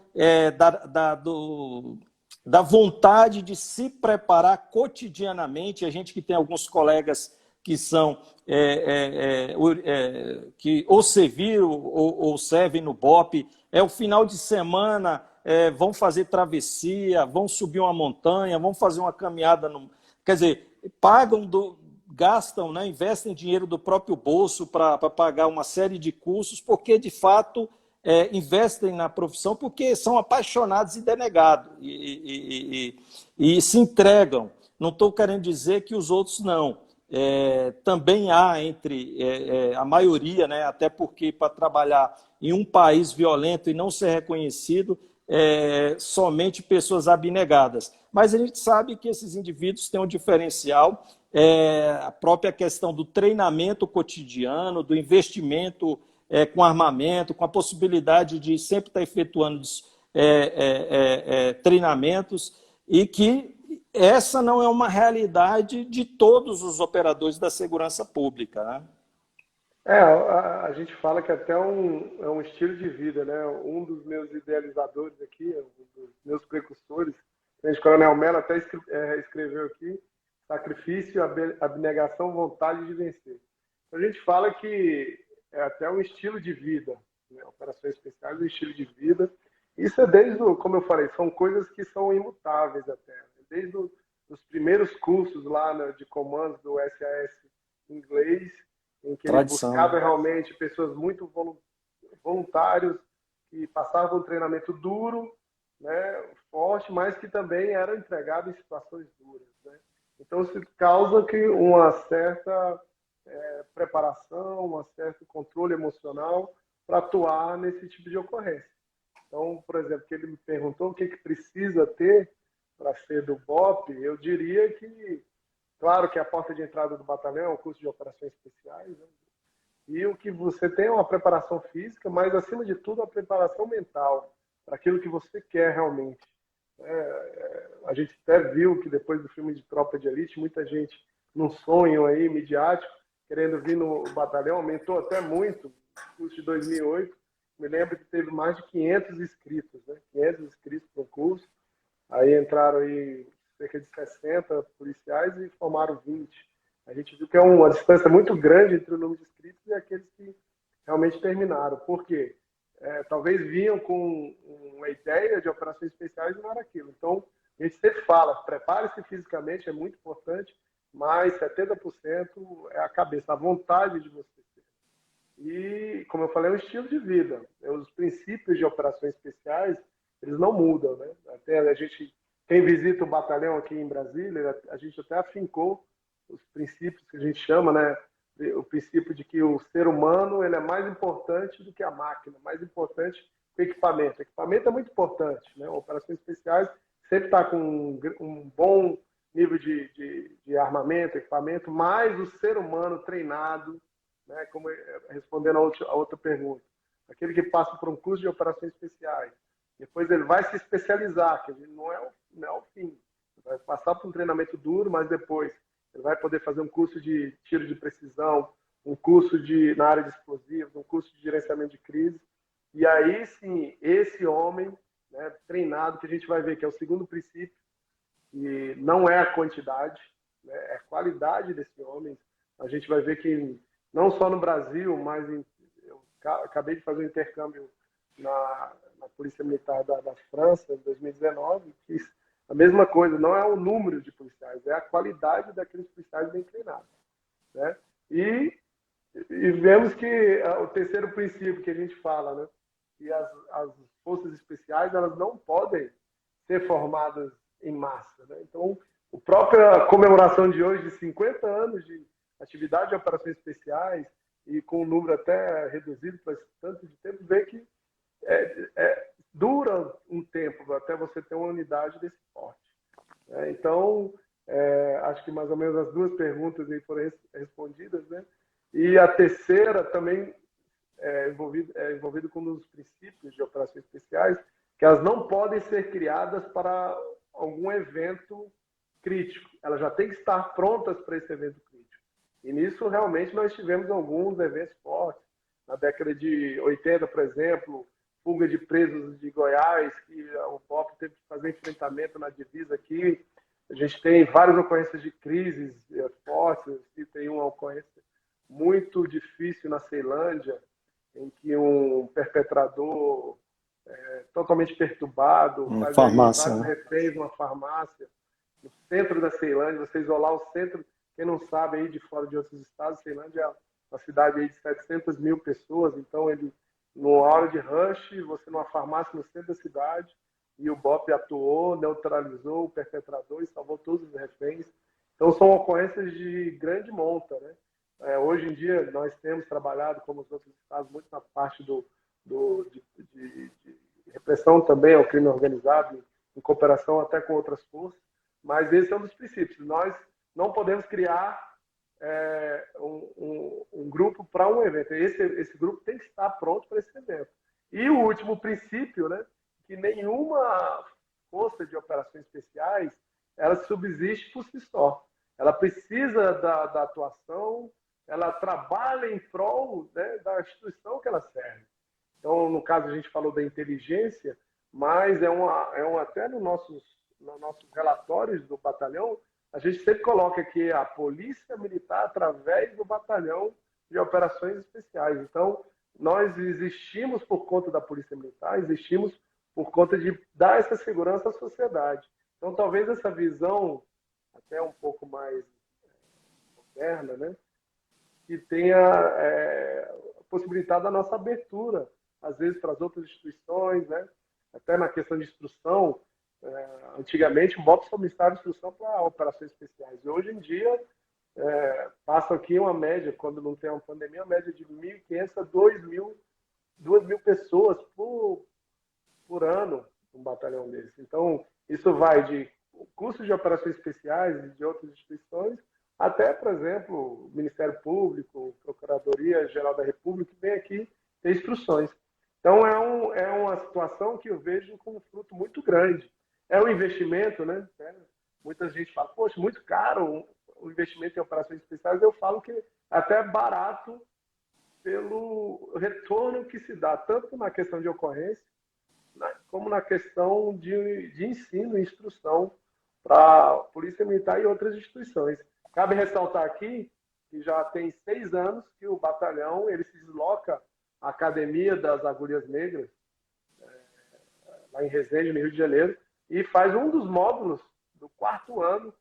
da vontade de se preparar cotidianamente. A gente que tem alguns colegas que são que ou serviram ou servem no BOP, o final de semana vão fazer travessia, vão subir uma montanha, vão fazer uma caminhada, quer dizer, gastam, né, investem dinheiro do próprio bolso para pagar uma série de cursos, porque, de fato, investem na profissão porque são apaixonados e denegados, e se entregam. Não estou querendo dizer que os outros não, também há entre a maioria, né, até porque para trabalhar em um país violento e não ser reconhecido, somente pessoas abnegadas. Mas a gente sabe que esses indivíduos têm um diferencial, a própria questão do treinamento cotidiano, do investimento com armamento, com a possibilidade de sempre estar efetuando treinamentos, e que essa não é uma realidade de todos os operadores da segurança pública, né? A gente fala que até é um estilo de vida, né? Um dos meus idealizadores aqui, um dos meus precursores, o Tenente Coronel Mello até escreveu aqui: sacrifício, abnegação, vontade de vencer. Então, a gente fala que é até um estilo de vida, né? Operações especiais, um estilo de vida. Isso é como eu falei, são coisas que são imutáveis até. Desde os primeiros cursos lá, né, de comandos do SAS inglês, em que ele buscava realmente pessoas muito voluntários, que passavam um treinamento duro, né, forte, mas que também eram empregados em situações duras, né? Então, isso causa que uma certa preparação, um certo controle emocional para atuar nesse tipo de ocorrência. Então, por exemplo, que ele me perguntou o que precisa ter para ser do BOP, eu diria que, claro que a porta de entrada do batalhão é o curso de operações especiais, né? E o que você tem é uma preparação física, mas, acima de tudo, a preparação mental para aquilo que você quer realmente. A gente até viu que depois do filme de Tropa de Elite, muita gente, num sonho aí midiático, querendo vir no batalhão, aumentou até muito. No curso de 2008, me lembro que teve mais de 500 inscritos, né? 500 inscritos no curso. Aí entraram aí cerca de 60 policiais e formaram 20. A gente viu que é uma distância muito grande entre o número de inscritos e aqueles que realmente terminaram. Por quê? Talvez vinham com uma ideia de operações especiais e não era aquilo. Então, a gente sempre fala, prepare-se fisicamente, é muito importante, mas 70% é a cabeça, a vontade de você ter. E, como eu falei, é um estilo de vida. Os princípios de operações especiais, eles não mudam, né? Até a gente, quem visita o batalhão aqui em Brasília, a gente até afincou os princípios que a gente chama, né? O princípio de que o ser humano ele é mais importante do que a máquina, mais importante que o equipamento. O equipamento é muito importante, né? Operações especiais sempre está com um bom nível de armamento, equipamento, mas o ser humano treinado, né? Como respondendo a outra pergunta, aquele que passa por um curso de operações especiais, depois ele vai se especializar, que não é o fim. Vai passar por um treinamento duro, mas depois ele vai poder fazer um curso de tiro de precisão, um curso na área de explosivos, um curso de gerenciamento de crise. E aí sim, esse homem, né, treinado, que a gente vai ver que é o segundo princípio, e não é a quantidade, né, é a qualidade desse homem. A gente vai ver que não só no Brasil, mas eu acabei de fazer um intercâmbio na Polícia Militar da França, em 2019, que a mesma coisa, não é o número de policiais, é a qualidade daqueles policiais bem treinados, né? E vemos que o terceiro princípio que a gente fala, né, que as forças especiais elas não podem ser formadas em massa, né? Então, a própria comemoração de hoje de 50 anos de atividade de operações especiais e com um número até reduzido para esse tanto de tempo, vê que dura um tempo até você ter uma unidade desse porte. Então, acho que mais ou menos as duas perguntas aí foram respondidas, né? E a terceira também envolvido com um dos princípios de operações especiais, que elas não podem ser criadas para algum evento crítico. Elas já têm que estar prontas para esse evento crítico. E nisso, realmente, nós tivemos alguns eventos fortes. Na década de 80, por exemplo, fuga de presos de Goiás, que o BOP teve que fazer enfrentamento na divisa aqui. A gente tem várias ocorrências de crises fortes. E tem uma ocorrência muito difícil na Ceilândia, em que um perpetrador totalmente perturbado faz vários reféns numa farmácia no centro da Ceilândia. Você isolar o centro, quem não sabe aí de fora de outros estados, Ceilândia é uma cidade aí de 700 mil pessoas, então ele, numa hora de rush, você numa farmácia no centro da cidade, e o BOP atuou, neutralizou o perpetrador e salvou todos os reféns. Então, são ocorrências de grande monta, né? Hoje em dia, nós temos trabalhado, como os outros estados, muito na parte de repressão também ao crime organizado, em cooperação até com outras forças, mas esse é um dos princípios. Nós não podemos criar um grupo para um evento. Esse grupo tem que estar pronto para esse evento. E o último princípio, né, que nenhuma força de operações especiais ela subsiste por si só. Ela precisa da atuação, ela trabalha em prol, né, da instituição que ela serve. Então, no caso, a gente falou da inteligência, mas até nos nossos relatórios do batalhão, a gente sempre coloca que a polícia militar através do batalhão de operações especiais. Então, nós existimos por conta da polícia militar, existimos por conta de dar essa segurança à sociedade. Então, talvez essa visão até um pouco mais moderna, né, que tenha possibilitado a nossa abertura, às vezes, para as outras instituições, né, até na questão de instrução. Antigamente, o BOP só ministrava instrução para operações especiais. E hoje em dia, passa aqui uma média, quando não tem uma pandemia, uma média de 1.500 a 2.000 pessoas por ano um batalhão desse. Então, isso vai de cursos de operações especiais e de outras instituições, até, por exemplo, o Ministério Público, Procuradoria-Geral da República, que vem aqui ter instruções. Então, é uma situação que eu vejo como fruto muito grande. É um investimento, né? Muita gente fala, poxa, muito caro o investimento em operações especiais. Eu falo que até é barato pelo retorno que se dá, tanto na questão de ocorrência, como na questão de ensino e instrução para a Polícia Militar e outras instituições. Cabe ressaltar aqui que já tem 6 anos que o batalhão ele se desloca à Academia das Agulhas Negras, lá em Resende, no Rio de Janeiro, e faz um dos módulos do 4º ano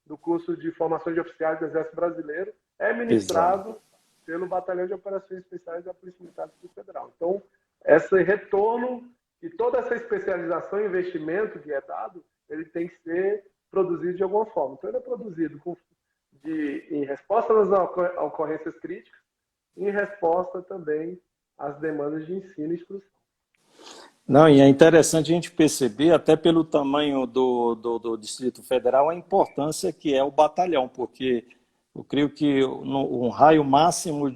do curso de formação de oficiais do Exército Brasileiro, é ministrado pelo Batalhão de Operações Especiais da Polícia Militar do Distrito Federal. Então, esse retorno e toda essa especialização e investimento que é dado, ele tem que ser produzido de alguma forma. Então, ele é produzido em resposta às ocorrências críticas e em resposta também às demandas de ensino e instrução. Não, e é interessante a gente perceber, até pelo tamanho do Distrito Federal, a importância que é o batalhão, porque eu creio que um raio máximo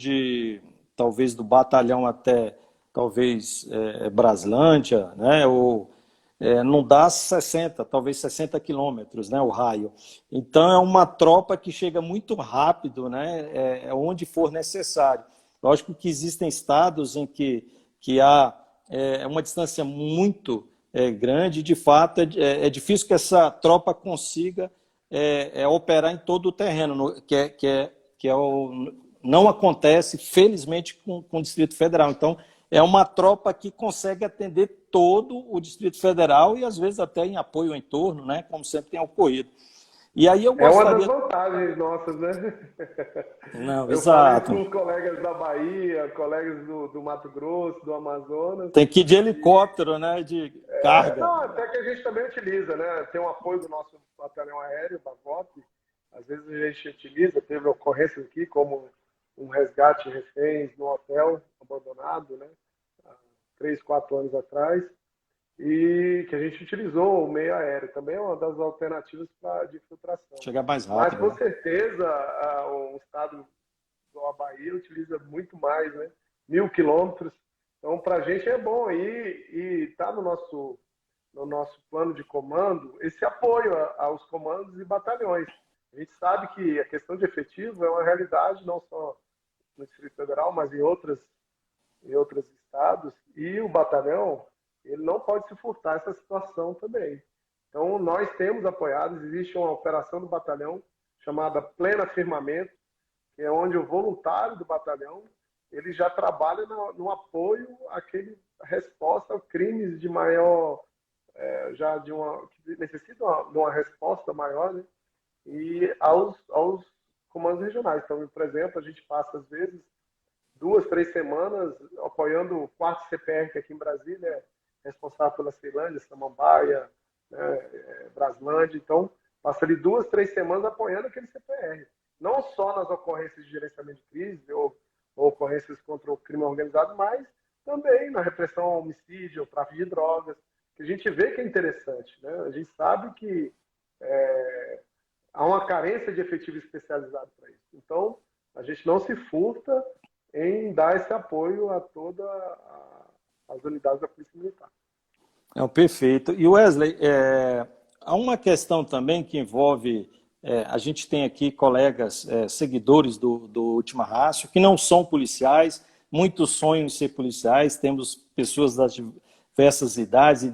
talvez do batalhão até, talvez, Braslândia, né, não dá 60, talvez 60 quilômetros, né, o raio. Então, é uma tropa que chega muito rápido, né, onde for necessário. Lógico que existem estados em que há uma distância muito grande, de fato é difícil que essa tropa consiga operar em todo o terreno, não acontece, felizmente, com o Distrito Federal. Então, é uma tropa que consegue atender todo o Distrito Federal e, às vezes, até em apoio ao entorno, né, como sempre tem ocorrido. E aí eu gostaria... É uma das vantagens nossas, né? Não, eu exato. falei com os colegas da Bahia, colegas do Mato Grosso, do Amazonas. Tem que ir de helicóptero, né? De carga. Não, até que a gente também utiliza, né? Tem o apoio do nosso batalhão aéreo, BAVOP. Às vezes a gente utiliza, teve ocorrências aqui, como um resgate de reféns no hotel abandonado, né? Há 3, 4 anos atrás. E que a gente utilizou o meio aéreo. Também é uma das alternativas de filtração. Chegar mais rápido. Mas, com certeza, um estado como a Bahia utiliza muito mais, né? 1.000 quilômetros. Então, para a gente é bom aí e está no nosso plano de comando esse apoio aos comandos e batalhões. A gente sabe que a questão de efetivo é uma realidade não só no Distrito Federal, mas em outros estados. E o batalhão ele não pode se furtar essa situação também. Então, nós temos apoiado, existe uma operação do batalhão chamada Pleno Afirmamento, que é onde o voluntário do batalhão ele já trabalha no apoio àquele resposta a crimes de maior, que necessitam de uma resposta maior, né? E aos comandos regionais. Então, por exemplo, a gente passa, às vezes, 2, 3 semanas apoiando o 4º CPR, que aqui em Brasília é responsável pela Ceilândia, Samambaia, né, Braslândia. Então, passa ali 2, 3 semanas apoiando aquele CPR. Não só nas ocorrências de gerenciamento de crise ou ocorrências contra o crime organizado, mas também na repressão ao homicídio, ao tráfico de drogas, que a gente vê que é interessante, né? A gente sabe que há uma carência de efetivo especializado para isso. Então, a gente não se furta em dar esse apoio a todas as unidades da Polícia Militar. Perfeito. E Wesley, há uma questão também que envolve, a gente tem aqui colegas, seguidores do Última Ratio, que não são policiais, muitos sonham em ser policiais, temos pessoas das diversas idades e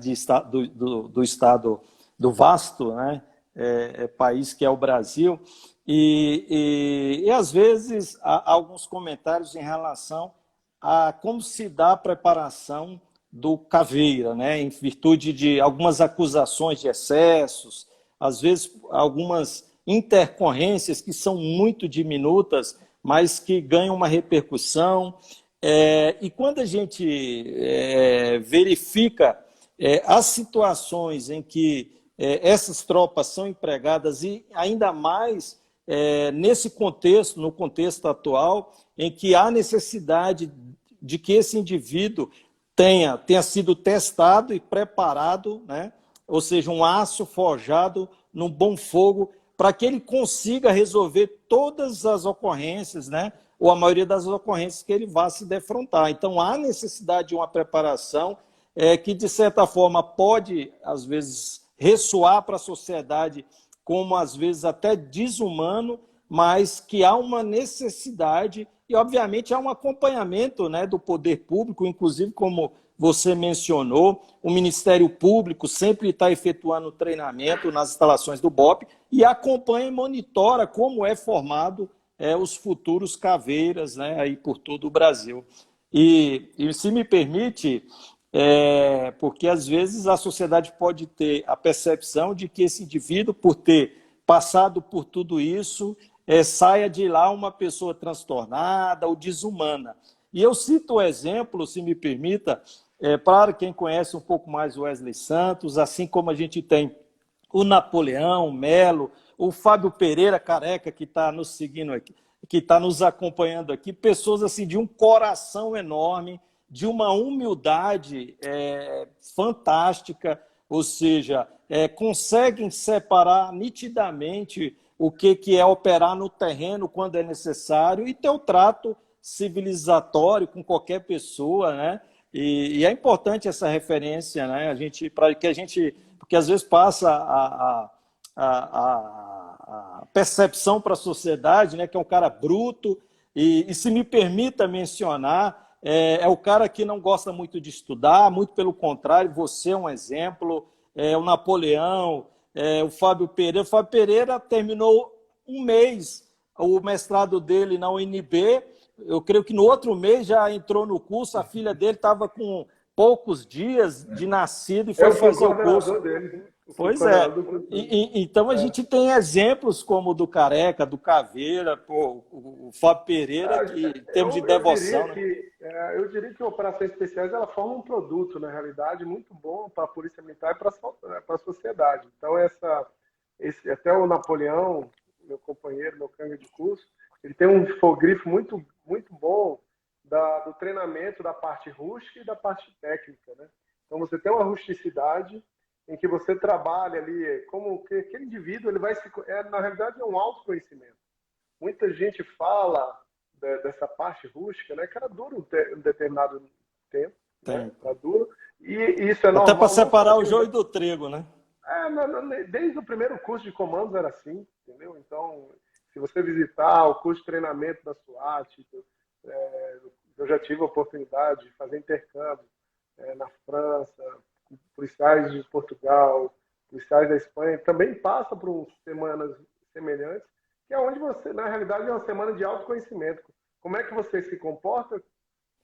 do estado do vasto, né, país que é o Brasil, e às vezes há alguns comentários em relação a como se dá a preparação do Caveira, né, em virtude de algumas acusações de excessos, às vezes algumas intercorrências que são muito diminutas, mas que ganham uma repercussão. E quando a gente verifica as situações em que essas tropas são empregadas, e ainda mais nesse contexto, no contexto atual, em que há necessidade de que esse indivíduo tenha sido testado e preparado, né? Ou seja, um aço forjado num bom fogo, para que ele consiga resolver todas as ocorrências, né? Ou a maioria das ocorrências que ele vá se defrontar. Então, há necessidade de uma preparação que, de certa forma, pode, às vezes, ressoar para a sociedade como, às vezes, até desumano, mas que há uma necessidade e, obviamente, há um acompanhamento, né, do poder público, inclusive, como você mencionou, o Ministério Público sempre está efetuando treinamento nas instalações do BOPE e acompanha e monitora como é formado os futuros caveiras, né, aí por todo o Brasil. E se me permite, porque às vezes a sociedade pode ter a percepção de que esse indivíduo, por ter passado por tudo isso, saia de lá uma pessoa transtornada ou desumana. E eu cito o exemplo, se me permita, para quem conhece um pouco mais o Wesley Santos, assim como a gente tem o Napoleão, o Melo, o Fábio Pereira Careca, que está nos seguindo aqui, que está nos acompanhando aqui, pessoas assim de um coração enorme, de uma humildade fantástica, ou seja, conseguem separar nitidamente o que é operar no terreno quando é necessário e ter o trato civilizatório com qualquer pessoa, né? E é importante essa referência, né? Porque às vezes passa a percepção para a sociedade, né? Que é um cara bruto e se me permita mencionar, é o cara que não gosta muito de estudar, muito pelo contrário, você é um exemplo, o Napoleão, o Fábio Pereira. O Fábio Pereira terminou um mês o mestrado dele na UNB, eu creio que no outro mês já entrou no curso, a filha dele estava com poucos dias de nascido e foi fazer o curso. Dele. Pois é. Então a gente tem exemplos como o do Careca, do Caveira, o Fábio Pereira, que em termos de devoção. Eu diria que operações especiais ela forma um produto, na realidade, muito bom para a Polícia Militar e para a sociedade. Então, até o Napoleão, meu companheiro, meu canga de curso, ele tem um infogrifo muito, muito bom do treinamento da parte rústica e da parte técnica, né? Então, você tem uma rusticidade em que você trabalha ali, como que aquele indivíduo, ele vai na realidade, é um autoconhecimento. Muita gente fala dessa parte rústica, né, que ela dura um determinado tempo, né, ela dura, e isso é normal. Até para separar o joio do trigo, né? Desde o primeiro curso de comandos era assim, entendeu? Então, se você visitar o curso de treinamento da SWAT, eu já tive a oportunidade de fazer intercâmbio na França, policiais de Portugal, policiais da Espanha, também passa por semanas semelhantes, que é onde você, na realidade, é uma semana de autoconhecimento. Como é que você se comporta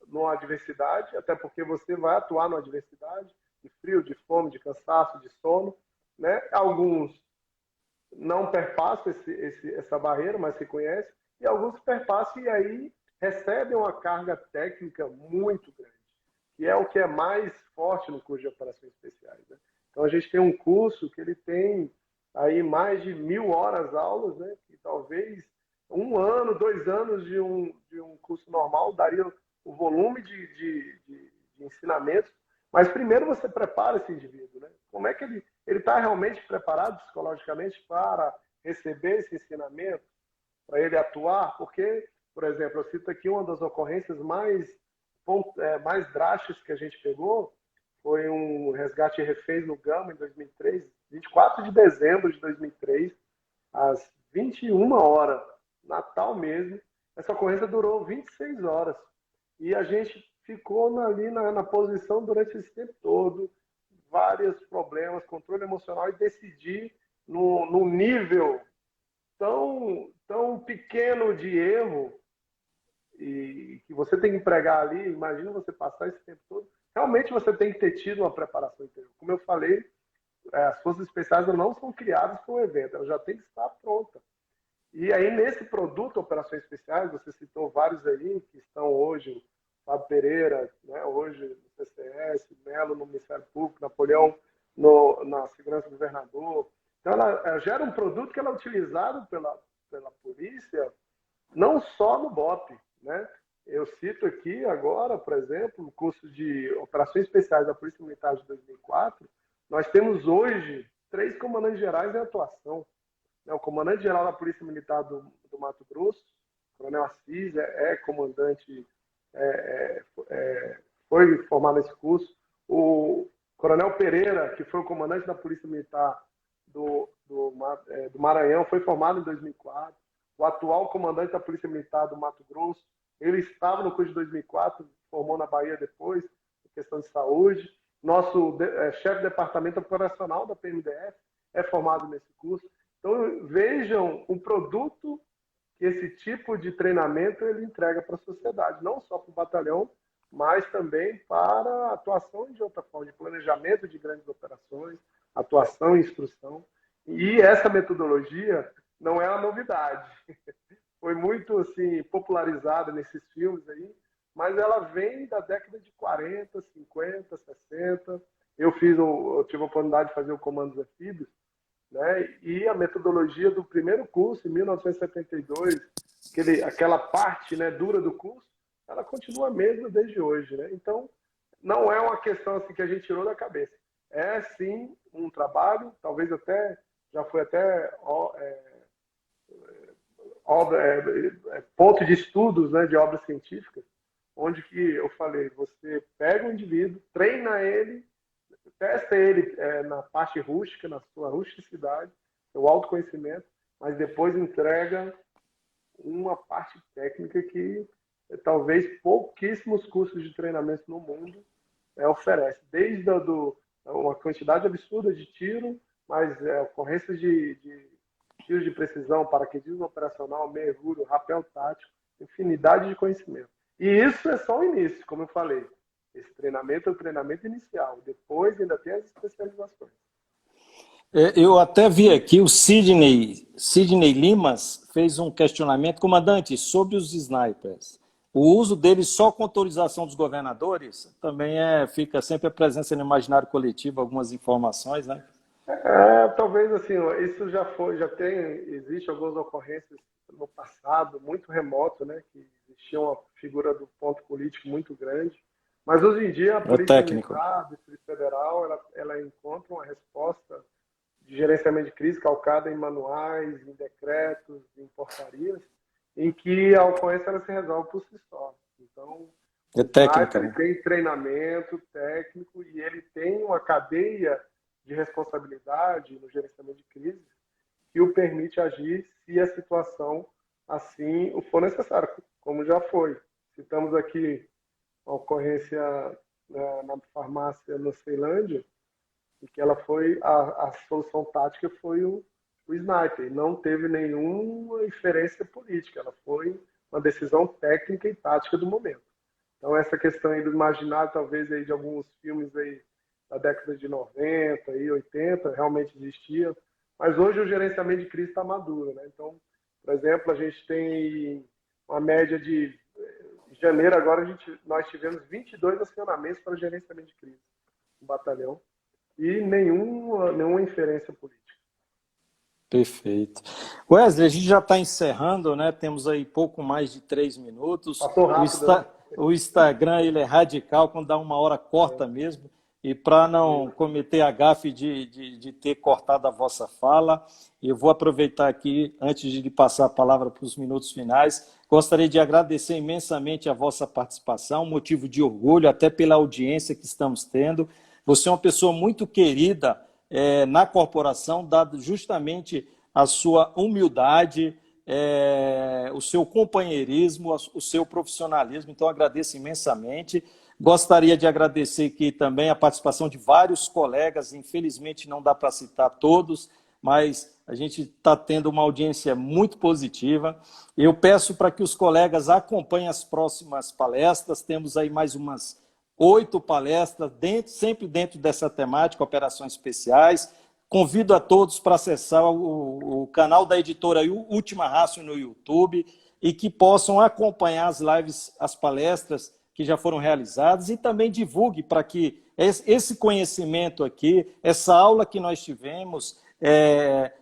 numa adversidade, até porque você vai atuar numa adversidade, de frio, de fome, de cansaço, de sono, né? Alguns não perpassam essa barreira, mas se conhecem, e alguns perpassam e aí recebem uma carga técnica muito grande, que é o que é mais forte no curso de operações especiais, né? Então, a gente tem um curso que ele tem aí mais de 1.000 horas aulas, né? Que talvez 1 ano, 2 anos de um curso normal daria o volume de ensinamentos. Mas primeiro você prepara esse indivíduo, né? Como é que ele está realmente preparado psicologicamente para receber esse ensinamento, para ele atuar? Porque, por exemplo, eu cito aqui uma das ocorrências mais drásticas que a gente pegou, foi um resgate de reféns no Gama, em 2003, 24 de dezembro de 2003, às 21 horas, Natal mesmo. Essa ocorrência durou 26 horas. E a gente ficou ali na posição durante esse tempo todo, vários problemas, controle emocional, e decidir no nível tão pequeno de erro e que você tem que empregar ali. Imagina você passar esse tempo todo. Realmente você tem que ter tido uma preparação interior. Como eu falei, as forças especiais não são criadas para o evento, elas já têm que estar prontas. E aí, nesse produto Operações Especiais, você citou vários aí que estão hoje, Fábio Pereira, né, hoje no CCS, Melo no Ministério Público, Napoleão na Segurança do Governador. Então, ela gera um produto que ela é utilizado pela polícia, não só no BOP, né? Eu cito aqui agora, por exemplo, o curso de Operações Especiais da Polícia Militar de 2004, nós temos hoje 3 comandantes gerais em atuação. O comandante-geral da Polícia Militar do Mato Grosso, Coronel Assis, comandante, foi formado nesse curso. O Coronel Pereira, que foi o comandante da Polícia Militar do Maranhão, foi formado em 2004. O atual comandante da Polícia Militar do Mato Grosso, ele estava no curso de 2004, formou na Bahia depois, em questão de saúde. Nosso chefe de departamento operacional da PMDF é formado nesse curso. Então, vejam o produto que esse tipo de treinamento ele entrega para a sociedade, não só para o batalhão, mas também para a atuação de outra forma, de planejamento de grandes operações, atuação e instrução. E essa metodologia não é uma novidade. Foi muito assim, popularizada nesses filmes aí, mas ela vem da década de 40, 50, 60. Eu tive a oportunidade de fazer o Comandos Anfíbios, né? E a metodologia do primeiro curso, em 1972, aquela parte, né, dura do curso, ela continua a mesma desde hoje, né? Então, não é uma questão assim que a gente tirou da cabeça. É, sim, um trabalho, talvez até, já foi até ponto de estudos, né, de obras científicas, onde que eu falei, você pega o indivíduo, treina ele, testa ele na parte rústica, na sua rusticidade, seu autoconhecimento, mas depois entrega uma parte técnica que talvez pouquíssimos cursos de treinamento no mundo oferecem. Desde uma quantidade absurda de tiro, mas ocorrências de tiros de precisão, paraquedismo operacional, mergulho, rapel tático, infinidade de conhecimento. E isso é só o início, como eu falei. Esse treinamento é o treinamento inicial. Depois ainda tem as especializações. Eu até vi aqui o Sidney Limas fez um questionamento, comandante, sobre os snipers. O uso deles só com autorização dos governadores também fica sempre a presença no imaginário coletivo, algumas informações, né? Talvez assim, isso existe algumas ocorrências no passado, muito remoto, né, que existia uma figura do ponto político muito grande. Mas hoje em dia a Polícia Militar, do Distrito Federal, ela encontra uma resposta de gerenciamento de crise calcada em manuais, em decretos, em portarias, em que a ocorrência ela se resolve por si só. Então, ele tem treinamento técnico e ele tem uma cadeia de responsabilidade no gerenciamento de crise que o permite agir se a situação assim o for necessário, como já foi. Citamos aqui a ocorrência na farmácia na Ceilândia, e que ela foi a solução tática foi o sniper. Não teve nenhuma inferência política, ela foi uma decisão técnica e tática do momento. Então essa questão aí do imaginário, talvez aí de alguns filmes aí da década de 90 e 80 realmente existia, mas hoje o gerenciamento de crise está maduro, né? Então, por exemplo, a gente tem uma média de janeiro agora nós tivemos 22 acionamentos para gerenciamento de crise no batalhão e nenhuma inferência política. Perfeito. Wesley, a gente já está encerrando, né? Temos aí pouco mais de 3 minutos. Passou rápido, né? O Instagram, ele é radical, quando dá 1 hora, corta mesmo. E para não cometer a gafe de ter cortado a vossa fala, eu vou aproveitar aqui, antes de passar a palavra para os minutos finais, gostaria de agradecer imensamente a vossa participação, motivo de orgulho, até pela audiência que estamos tendo. Você é uma pessoa muito querida na corporação, dado justamente a sua humildade, o seu companheirismo, o seu profissionalismo. Então, agradeço imensamente. Gostaria de agradecer aqui também a participação de vários colegas, infelizmente não dá para citar todos, mas a gente está tendo uma audiência muito positiva. Eu peço para que os colegas acompanhem as próximas palestras, temos aí mais umas 8 palestras, sempre dentro dessa temática, operações especiais. Convido a todos para acessar o canal da editora Última Rácio no YouTube e que possam acompanhar as lives, as palestras que já foram realizadas e também divulgue para que esse conhecimento aqui, essa aula que nós tivemos,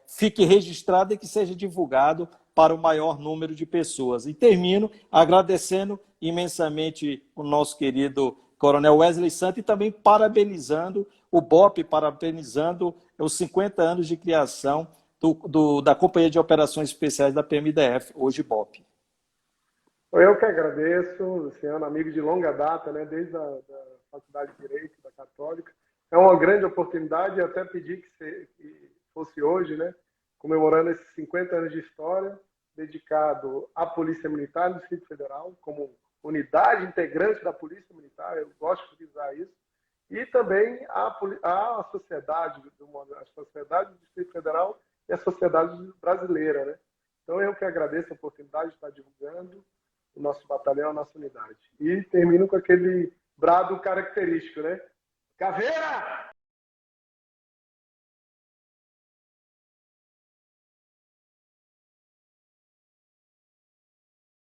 fique registrado e que seja divulgado para o maior número de pessoas. E termino agradecendo imensamente o nosso querido Coronel Wesley Santos e também parabenizando o BOPE, parabenizando os 50 anos de criação da Companhia de Operações Especiais da PMDF, hoje BOPE. Eu que agradeço, Luciano, amigo de longa data, né, desde a da Faculdade de Direito da Católica. É uma grande oportunidade, eu até pedi que fosse hoje, né, comemorando esses 50 anos de história, dedicado à Polícia Militar do Distrito Federal, como unidade integrante da Polícia Militar, eu gosto de frisar isso, e também à sociedade, a sociedade do Distrito Federal e a sociedade brasileira, né? Então, eu que agradeço a oportunidade de estar divulgando o nosso batalhão, a nossa unidade. E termino com aquele brado característico, né? Caveira!